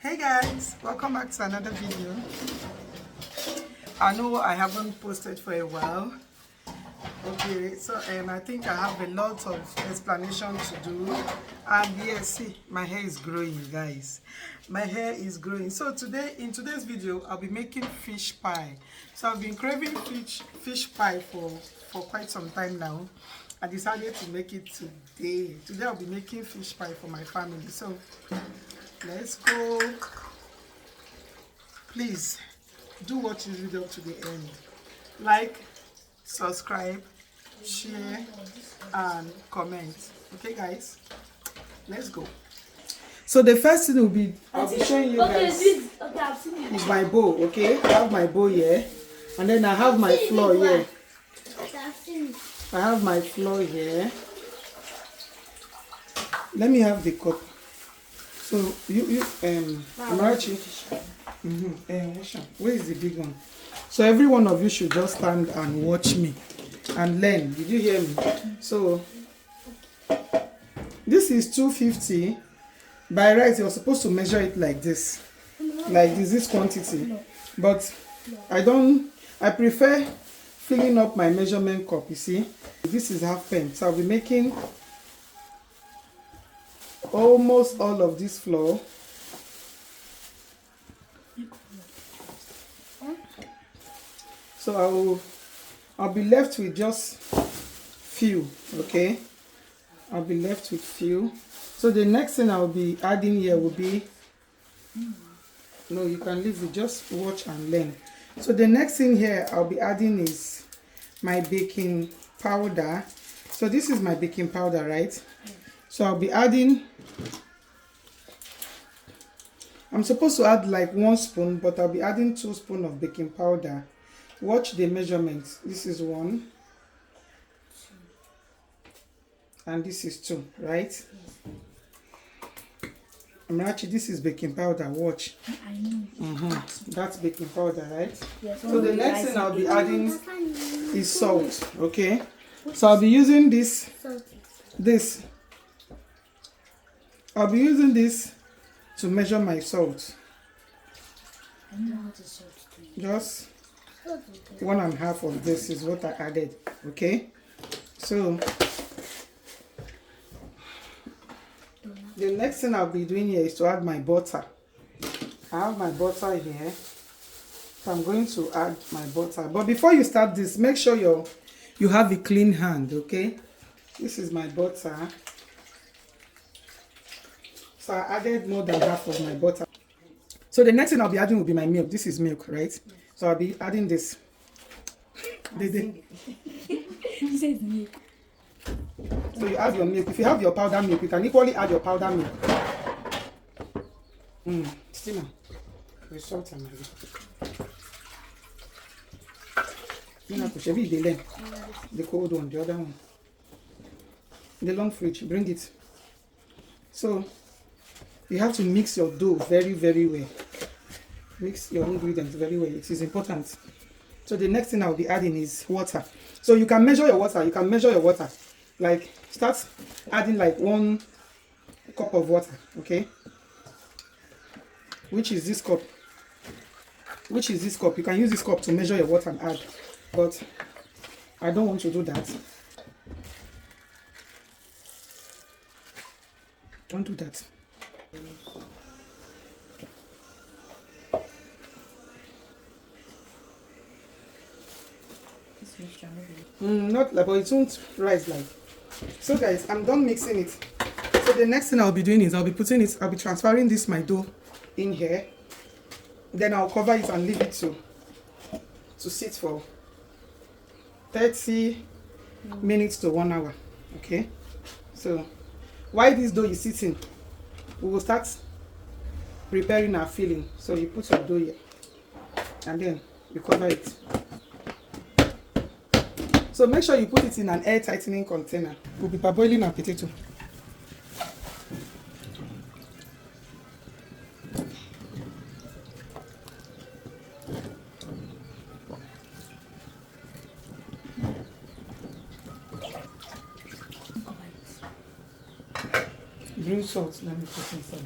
Hey guys, welcome back to another video. I know I haven't posted for a while. Okay, so I think I have a lot of explanation to do. And yes, see, my hair is growing, guys. My hair is growing. So today, in today's video, I'll be making fish pie. So I've been craving fish pie for quite some time now. I decided to make it today. Today I'll be making fish pie for my family. So let's go. Please do watch this video to the end. Like, subscribe, share, and comment. Okay, guys, let's go. So the first thing I'll be showing you guys is my bowl. Okay, I have my bowl here, and then I have my flour here. I have my flour here. Let me have the cup. So Amarachi. Where is the big one? So every one of you should just stand and watch me and learn. Did you hear me? So this is 250. By right, you're supposed to measure it like this. Like this quantity. But I prefer filling up my measurement cup, you see. This is half pen. So I'll be making almost all of this flour. So I'll be left with just few, okay? I'll be left with few. So the next thing I'll be adding here will be, no, you can leave it, just watch and learn. So the next thing here I'll be adding is my baking powder. So this is my baking powder, right? So I'll be adding, I'm supposed to add like 1 spoon, but I'll be adding 2 spoons of baking powder. Watch the measurements. This is 1 and this is 2, right? Amarachi, this is baking powder. Watch. I know. That's baking powder, right? Yes, so the next thing I'll be adding is salt. Okay. So I'll be using this. I'll be using this to measure my salt. I know how to salt too. Just 1.5 of this is what I added. Okay. So the next thing I'll be doing here is to add my butter. I have my butter here. So I'm going to add my butter. But before you start this, make sure you have a clean hand, okay? This is my butter. So I added more than half of my butter. So the next thing I'll be adding will be my milk. This is milk, right? So I'll be adding this. He says milk. So you add your milk. If you have your powder milk, you can equally add your powder milk. Steamer. With salt and maggi. The cold one, the other one. The long fridge, bring it. So you have to mix your dough very, very well. Mix your ingredients very well. It is important. So the next thing I'll be adding is water. So you can measure your water. You can measure your water. Like start adding like 1 cup of water, okay? Which is this cup. Which is this cup. You can use this cup to measure your water and add. But I don't want to do that. Don't do that. Not like, but it won't rise like. So guys, I'm done mixing it. So the next thing I'll be doing is I'll be transferring this my dough in here. Then I'll cover it and leave it to sit for 30 minutes to 1 hour. Okay. So while this dough is sitting, we will start preparing our filling. So you put your dough here and then you cover it. So make sure you put it in an air tightening container. We'll be parboiling our potato. Bring salt, let me put inside.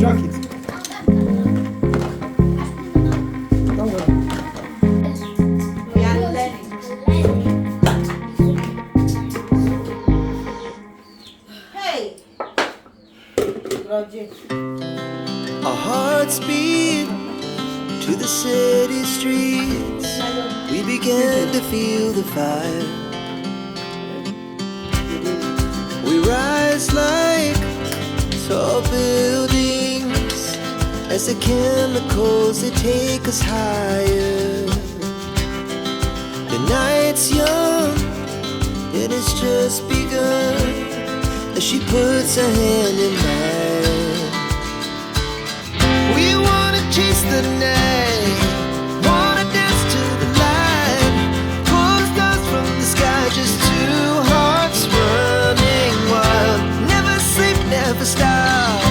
drunk it. Don't worry. We are learning. Hey! Roger. Our hearts beat to the city streets. We began to feel the fire. We rise like tall buildings as the chemicals they take us higher. The night's young, it has just begun as she puts her hand in mine. We wanna chase the night, wanna dance to the light, pull the stars from the sky, just two hearts running wild. Never sleep, never stop,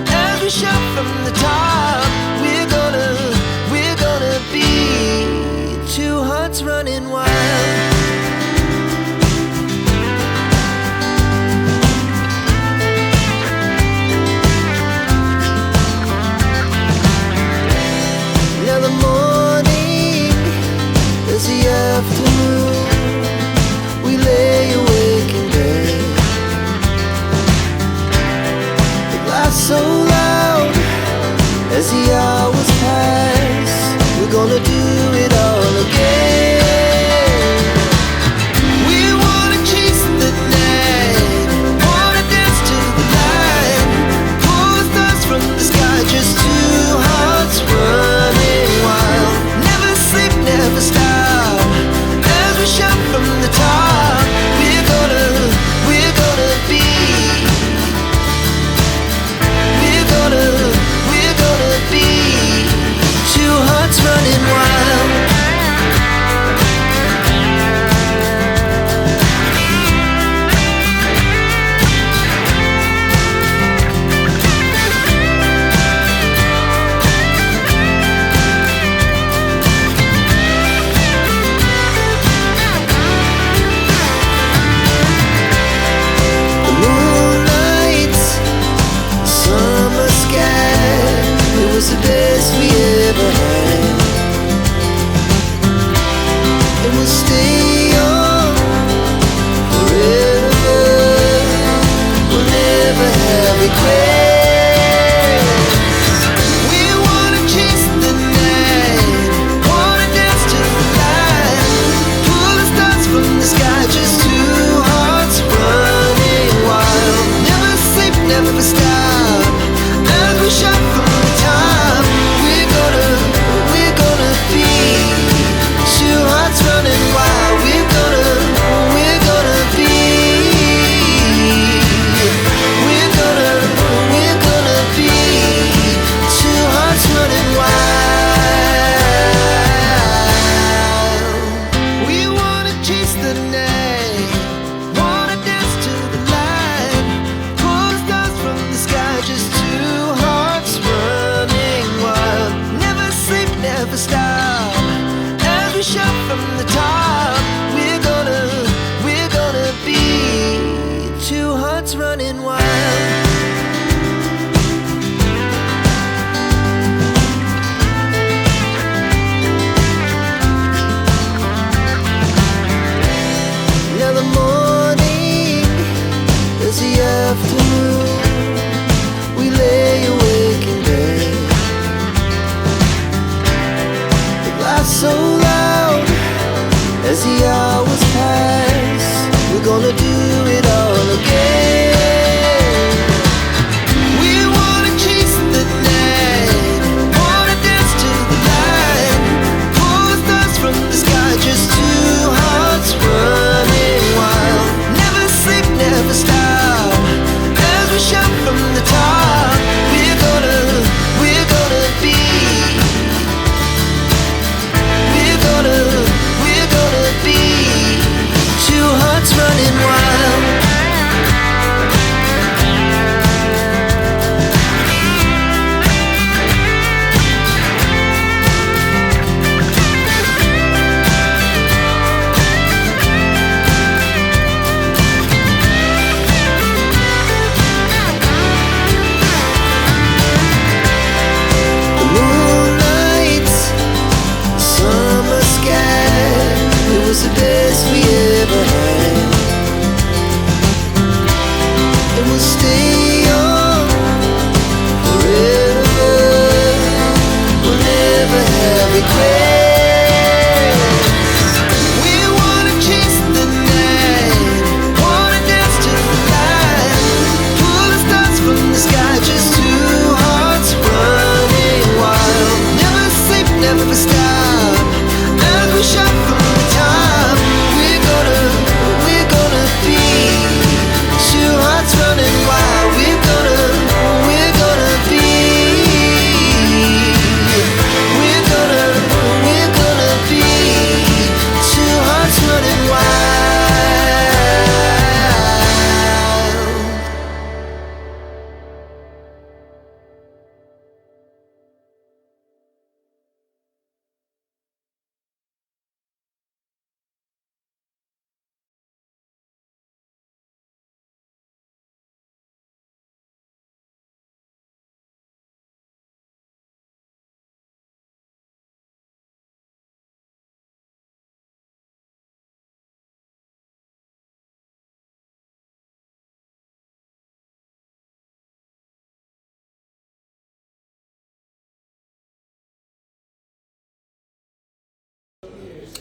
as we shout from the top. We're gonna be two hearts running wild. Now the morning is the afternoon. We lay awake in bed. The laughs so loud as the hours pass. We're gonna do it all again. We wanna chase the night, wanna dance to the light, pull the stars from the sky, just two hearts running wild. Never sleep, never stop, as we shout from the top. We're gonna be, we're gonna be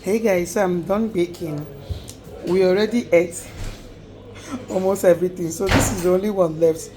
Hey guys, so I'm done baking. We already ate almost everything, so this is the only one left.